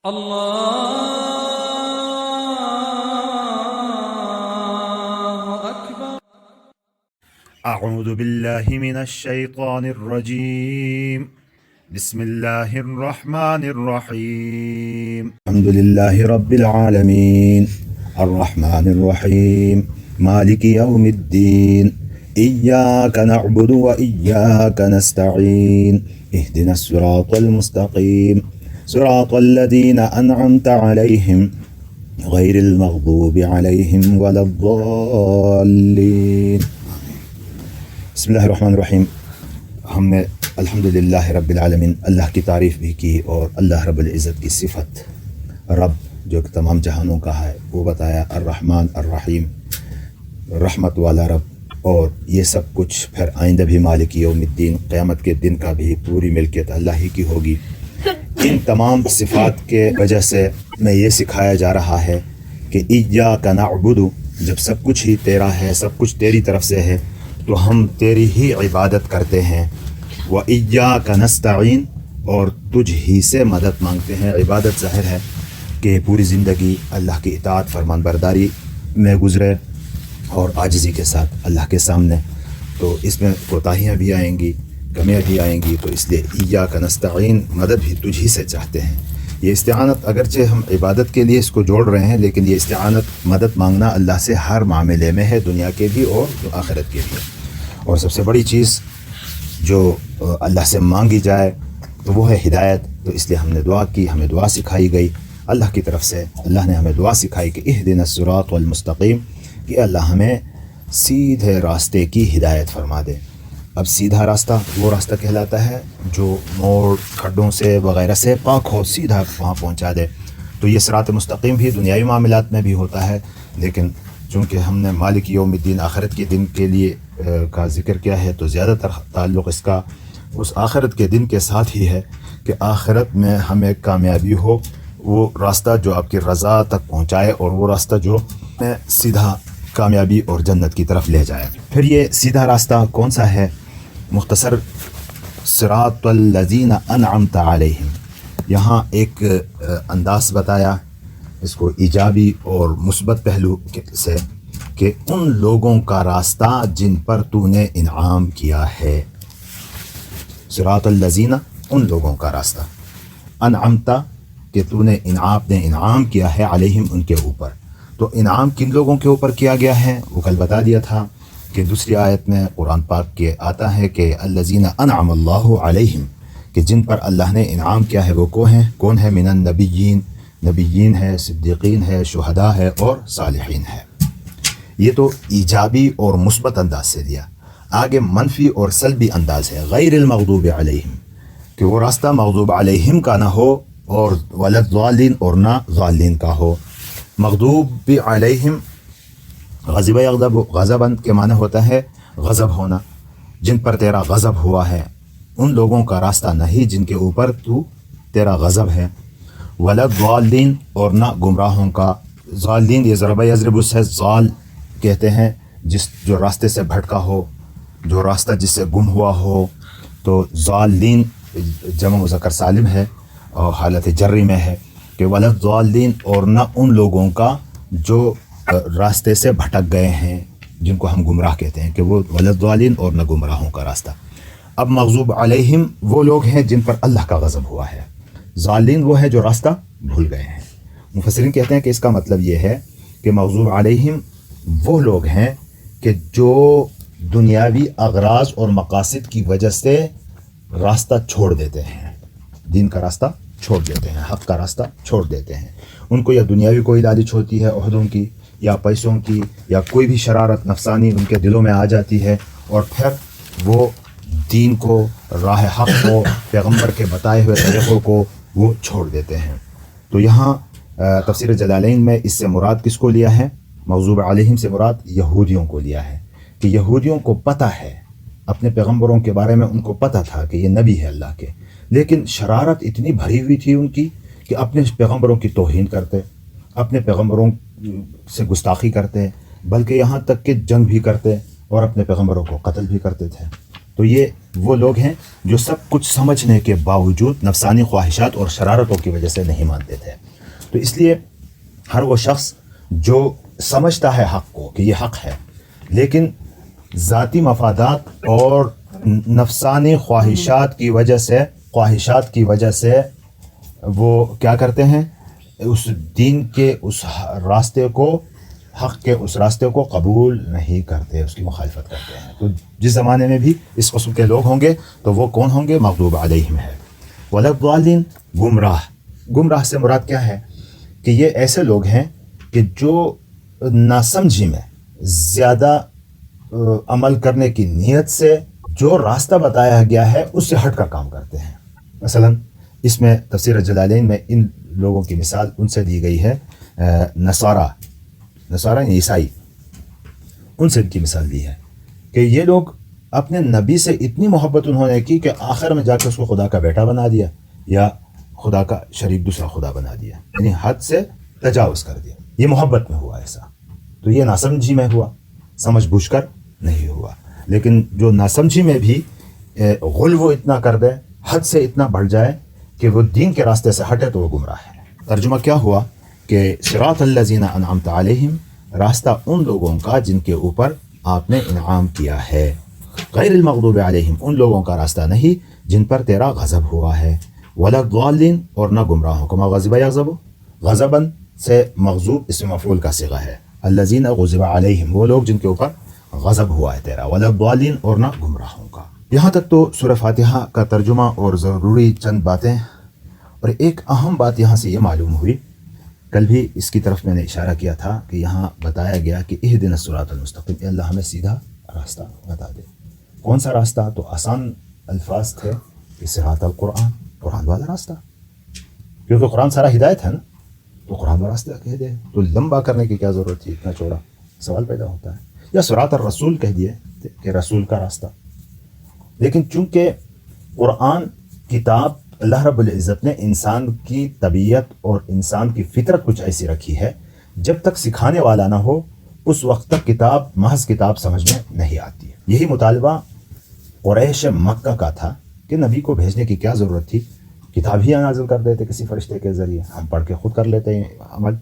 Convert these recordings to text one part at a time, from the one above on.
الله أكبر. أعوذ بالله من الشيطان الرجيم. بسم الله الرحمن الرحيم. الحمد لله رب العالمين الرحمن الرحيم مالك يوم الدين إياك نعبد وإياك نستعين اهدنا الصراط المستقيم صراط الذين أنعمت عليهم غير المغضوب عليهم ولا الضالين. بسم اللہ الرحمن الرحیم. ہم نے الحمدللہ رب العالمین اللہ کی تعریف بھی کی اور اللہ رب العزت کی صفت رب جو کہ تمام جہانوں کا ہے وہ بتایا. الرحمن الرحیم رحمت والا رب. اور یہ سب کچھ پھر آئندہ بھی مالک یوم الدین قیامت کے دن کا بھی پوری ملکیت اللہ ہی کی ہوگی. ان تمام صفات کے وجہ سے میں یہ سکھایا جا رہا ہے کہ ایاک نعبد، جب سب کچھ ہی تیرا ہے، سب کچھ تیری طرف سے ہے تو ہم تیری ہی عبادت کرتے ہیں. وَإِيَّاكَ نَسْتَعِينُ، اور تجھ ہی سے مدد مانگتے ہیں. عبادت ظاہر ہے کہ پوری زندگی اللہ کی اطاعت فرمان برداری میں گزرے اور عاجزی کے ساتھ اللہ کے سامنے. تو اس میں کوتاہیاں بھی آئیں گی، کمیاں بھی آئیں گی، تو اس لیے ایاک نستعین مدد بھی تجھ ہی سے چاہتے ہیں. یہ استعانت اگرچہ ہم عبادت کے لیے اس کو جوڑ رہے ہیں، لیکن یہ استعانت مدد مانگنا اللہ سے ہر معاملے میں ہے، دنیا کے بھی اور آخرت کے بھی. اور سب سے بڑی چیز جو اللہ سے مانگی جائے تو وہ ہے ہدایت. تو اس لیے ہم نے دعا کی، ہمیں دعا سکھائی گئی اللہ کی طرف سے. اللہ نے ہمیں دعا سکھائی کہ اہدنا الصراط المستقیم، کہ اللہ ہمیں سیدھے راستے کی ہدایت فرما دے. اب سیدھا راستہ وہ راستہ کہلاتا ہے جو موڑ کھڈوں سے وغیرہ سے پاک ہو، سیدھا وہاں پہنچا دے. تو یہ صراط مستقیم بھی دنیاوی معاملات میں بھی ہوتا ہے، لیکن چونکہ ہم نے مالک یوم الدین آخرت کے دن کے لیے کا ذکر کیا ہے تو زیادہ تر تعلق اس کا اس آخرت کے دن کے ساتھ ہی ہے کہ آخرت میں ہمیں کامیابی ہو، وہ راستہ جو آپ کی رضا تک پہنچائے اور وہ راستہ جو ہمیں سیدھا کامیابی اور جنت کی طرف لے جائے. پھر یہ سیدھا راستہ کون سا ہے؟ مختصر صراط الذین انعمت علیہم. یہاں ایک انداز بتایا اس کو ایجابی اور مثبت پہلو سے کہ ان لوگوں کا راستہ جن پر تو نے انعام کیا ہے. صراط الذین، ان لوگوں کا راستہ. انعمت، کہ تو نے انعام کیا ہے علیہم، ان کے اوپر. تو انعام کن لوگوں کے اوپر کیا گیا ہے وہ کل بتا دیا تھا کہ دوسری آیت میں قرآن پاک کے آتا ہے کہ الذین انعم اللہ علیہم، کہ جن پر اللہ نے انعام کیا ہے وہ کون ہے؟ من النبیین، نبیین ہے، صدیقین ہے، شہداء ہے اور صالحین ہے. یہ تو ایجابی اور مثبت انداز سے دیا. آگے منفی اور سلبی انداز ہے. غیر المغضوب علیہم، کہ وہ راستہ مغضوب علیہم کا نہ ہو اور ولا الضالین، اور نہ ضالین کا ہو. مغضوب علیہم غضب یغضب، غضباً کے معنی ہوتا ہے غضب ہونا، جن پر تیرا غضب ہوا ہے ان لوگوں کا راستہ نہیں جن کے اوپر تیرا غضب ہے. ولا الضالین، اور نہ گمراہوں کا. ضالین یہ ضرب یضرب سے ضال کہتے ہیں جو راستے سے بھٹکا ہو، جو راستہ جس سے گم ہوا ہو. تو ضالین جمع مذکر سالم ہے اور حالت جری میں ہے کہ ولا الضالین، اور نہ ان لوگوں کا جو راستے سے بھٹک گئے ہیں جن کو ہم گمراہ کہتے ہیں، کہ وہ ولا الضالین اور نہ گمراہوں کا راستہ. اب مغضوب علیہم وہ لوگ ہیں جن پر اللہ کا غضب ہوا ہے. ضالین وہ ہے جو راستہ بھول گئے ہیں. مفسرین کہتے ہیں کہ اس کا مطلب یہ ہے کہ مغضوب علیہم وہ لوگ ہیں کہ جو دنیاوی اغراض اور مقاصد کی وجہ سے راستہ چھوڑ دیتے ہیں، دین کا راستہ چھوڑ دیتے ہیں، حق کا راستہ چھوڑ دیتے ہیں. ان کو یا دنیاوی کوئی لالچ ہوتی ہے عہدوں کی یا پیسوں کی یا کوئی بھی شرارت نفسانی ان کے دلوں میں آ جاتی ہے، اور پھر وہ دین کو، راہ حق کو، پیغمبر کے بتائے ہوئے طریقوں کو وہ چھوڑ دیتے ہیں. تو یہاں تفسیر جلالین میں اس سے مراد کس کو لیا ہے؟ مغضوب علیہم سے مراد یہودیوں کو لیا ہے، کہ یہودیوں کو پتہ ہے اپنے پیغمبروں کے بارے میں، ان کو پتہ تھا کہ یہ نبی ہے اللہ کے، لیکن شرارت اتنی بھری ہوئی تھی ان کی کہ اپنے پیغمبروں کی توہین کرتے، اپنے پیغمبروں سے گستاخی کرتے، بلکہ یہاں تک کہ جنگ بھی کرتے اور اپنے پیغمبروں کو قتل بھی کرتے تھے. تو یہ وہ لوگ ہیں جو سب کچھ سمجھنے کے باوجود نفسانی خواہشات اور شرارتوں کی وجہ سے نہیں مانتے تھے. تو اس لیے ہر وہ شخص جو سمجھتا ہے حق کو کہ یہ حق ہے، لیکن ذاتی مفادات اور نفسانی خواہشات کی وجہ سے وہ کیا کرتے ہیں، اس دین کے اس راستے کو، حق کے اس راستے کو قبول نہیں کرتے، اس کی مخالفت کرتے ہیں. تو جس زمانے میں بھی اس قسم کے لوگ ہوں گے تو وہ کون ہوں گے؟ مغضوب علیہم ہے. والضالین، گمراہ سے مراد کیا ہے کہ یہ ایسے لوگ ہیں کہ جو ناسمجھی میں زیادہ عمل کرنے کی نیت سے جو راستہ بتایا گیا ہے اس سے ہٹ کر کام کرتے ہیں. مثلا اس میں تفسیر جلالین میں ان لوگوں کی مثال ان سے دی گئی ہے، نصارہ عیسائی، ان سے ان کی مثال دی ہے کہ یہ لوگ اپنے نبی سے اتنی محبت انہوں نے کی کہ آخر میں جا کے اس کو خدا کا بیٹا بنا دیا یا خدا کا شریک دوسرا خدا بنا دیا، یعنی حد سے تجاوز کر دیا. یہ محبت میں ہوا ایسا، تو یہ ناسمجھی میں ہوا، سمجھ بوجھ کر نہیں ہوا. لیکن جو ناسمجھی میں بھی غلو اتنا کر دے، حد سے اتنا بڑھ جائے کہ وہ دین کے راستے سے ہٹے تو وہ گمراہ ہے. ترجمہ کیا ہوا کہ صراط الذین انعمت علیہم، راستہ ان لوگوں کا جن کے اوپر آپ نے انعام کیا ہے، غیر المغضوب علیہم، ان لوگوں کا راستہ نہیں جن پر تیرا غضب ہوا ہے، ولا الضالین، اور نہ گمراہوں کو. غضب یغضب، غضباً سے مغضوب اسم مفعول کا صیغہ ہے. الذین غضب علیہم، وہ لوگ جن کے اوپر غضب ہوا ہے تیرا، ولا الضالین، اور نہ گمراہوں کا. یہاں تک تو سورہ فاتحہ کا ترجمہ اور ضروری چند باتیں. اور ایک اہم بات یہاں سے یہ معلوم ہوئی، کل بھی اس کی طرف میں نے اشارہ کیا تھا کہ یہاں بتایا گیا کہ اہدنا الصراط المستقیم، اے اللہ ہمیں سیدھا راستہ بتا دے. کون سا راستہ؟ تو آسان الفاظ تھے کہ صراط القرآن، قرآن والا راستہ، کیونکہ قرآن سارا ہدایت ہے نا، تو قرآن والا راستہ کہہ دے تو لمبا کرنے کی کیا ضرورت تھی، اتنا چوڑا سوال پیدا ہوتا ہے. یا صراط الرسول کہہ دیے کہ رسول کا راستہ. لیکن چونکہ قرآن کتاب اللہ رب العزت نے انسان کی طبیعت اور انسان کی فطرت کچھ ایسی رکھی ہے، جب تک سکھانے والا نہ ہو اس وقت تک کتاب محض کتاب سمجھ میں نہیں آتی ہے. یہی مطالبہ قریش مکہ کا تھا کہ نبی کو بھیجنے کی کیا ضرورت تھی، کتاب ہی نازل کر دیتے کسی فرشتے کے ذریعے، ہم پڑھ کے خود کر لیتے ہیں عمل.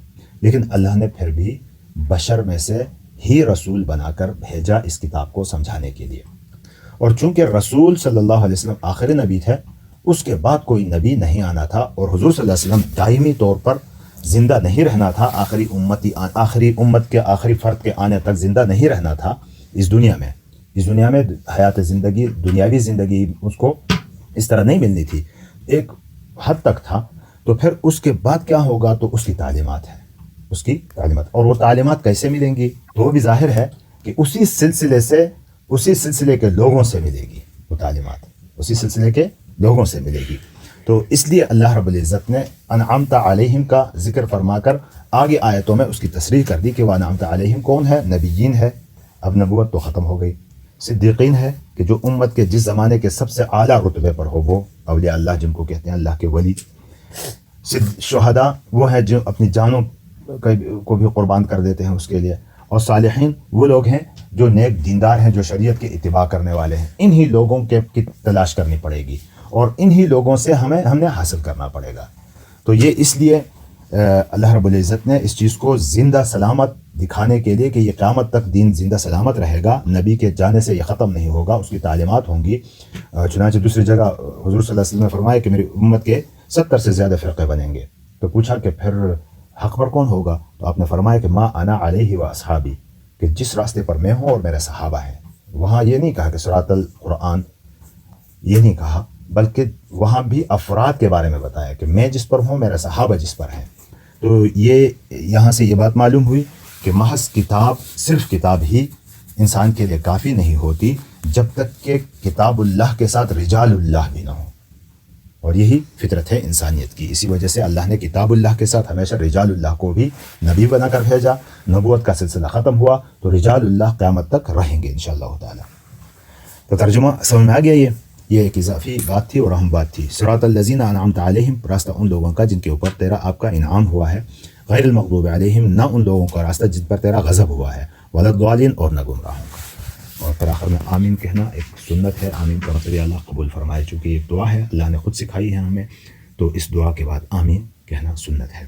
لیکن اللہ نے پھر بھی بشر میں سے ہی رسول بنا کر بھیجا اس کتاب کو سمجھانے کے لیے. اور چونکہ رسول صلی اللہ علیہ وسلم آخری نبی تھے، اس کے بعد کوئی نبی نہیں آنا تھا، اور حضور صلی اللہ علیہ وسلم دائمی طور پر زندہ نہیں رہنا تھا، آخری امت کے آخری فرد کے آنے تک زندہ نہیں رہنا تھا اس دنیا میں حیات زندگی، دنیاوی زندگی اس کو اس طرح نہیں ملنی تھی، ایک حد تک تھا. تو پھر اس کے بعد کیا ہوگا؟ تو اس کی تعلیمات ہے، اس کی تعلیمات. اور وہ تعلیمات کیسے ملیں گی؟ تو وہ بھی ظاہر ہے کہ اسی سلسلے کے لوگوں سے ملے گی وہ تعلیمات، اسی سلسلے کے لوگوں سے ملے گی. تو اس لیے اللہ رب العزت نے انعمت علیہم کا ذکر فرما کر آگے آیتوں میں اس کی تصریح کر دی کہ وہ انعمت علیہم کون ہے؟ نبیین ہے، اب نبوت تو ختم ہو گئی. صدیقین ہے کہ جو امت کے جس زمانے کے سب سے اعلیٰ رتبے پر ہو، وہ اولیاء اللہ جن کو کہتے ہیں اللہ کے ولی. شہداء وہ ہیں جو اپنی جانوں کو بھی قربان کر دیتے ہیں اس کے لیے. اور صالحین وہ لوگ ہیں جو نیک دیندار ہیں، جو شریعت کے اتباع کرنے والے ہیں. انہی لوگوں کی تلاش کرنی پڑے گی اور انہی لوگوں سے ہم نے حاصل کرنا پڑے گا. تو یہ اس لیے اللہ رب العزت نے اس چیز کو زندہ سلامت دکھانے کے لیے کہ یہ قیامت تک دین زندہ سلامت رہے گا، نبی کے جانے سے یہ ختم نہیں ہوگا، اس کی تعلیمات ہوں گی. چنانچہ دوسری جگہ حضور صلی اللہ علیہ وسلم نے فرمایا کہ میری امت کے 70 سے زیادہ فرقے بنیں گے. تو پوچھا کہ پھر حق پر کون ہوگا؟ تو آپ نے فرمایا کہ ما انا علیہ و اصحابی، کہ جس راستے پر میں ہوں اور میرے صحابہ ہیں. وہاں یہ نہیں کہا کہ صراط القرآن، یہ نہیں کہا، بلکہ وہاں بھی افراد کے بارے میں بتایا کہ میں جس پر ہوں، میرے صحابہ جس پر ہیں. تو یہ یہاں سے یہ بات معلوم ہوئی کہ محض کتاب، صرف کتاب ہی انسان کے لیے کافی نہیں ہوتی جب تک کہ کتاب اللہ کے ساتھ رجال اللہ بھی نہ ہو. اور یہی فطرت ہے انسانیت کی. اسی وجہ سے اللہ نے کتاب اللہ کے ساتھ ہمیشہ رجال اللہ کو بھی نبی بنا کر بھیجا. نبوت کا سلسلہ ختم ہوا تو رجال اللہ قیامت تک رہیں گے انشاءاللہ تعالی. تو ترجمہ سمجھ میں آ گیا. یہ ایک اضافی بات تھی اور اہم بات تھی. صراط الذین انعمت علیہم، راستہ ان لوگوں کا جن کے اوپر تیرا آپ کا انعام ہوا ہے. غیر المغضوب علیہم، نہ ان لوگوں کا راستہ جن پر تیرا غضب ہوا ہے. ولا الضالین، اور نہ گمراہوں کا. اور پھر آخر میں آمین کہنا ایک سنت ہے. آمین کا مطلب اللہ قبول فرمائے. چونکہ یہ دعا ہے اللہ نے خود سکھائی ہے ہمیں, تو اس دعا کے بعد آمین کہنا سنت ہے.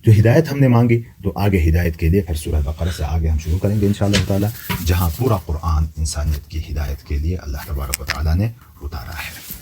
جو ہدایت ہم نے مانگی تو آگے ہدایت کے لیے پھر سورہ بقرہ سے آگے ہم شروع کریں گے انشاءاللہ تعالیٰ, جہاں پورا قرآن انسانیت کی ہدایت کے لیے اللہ تبارک و تعالیٰ نے اتارا ہے.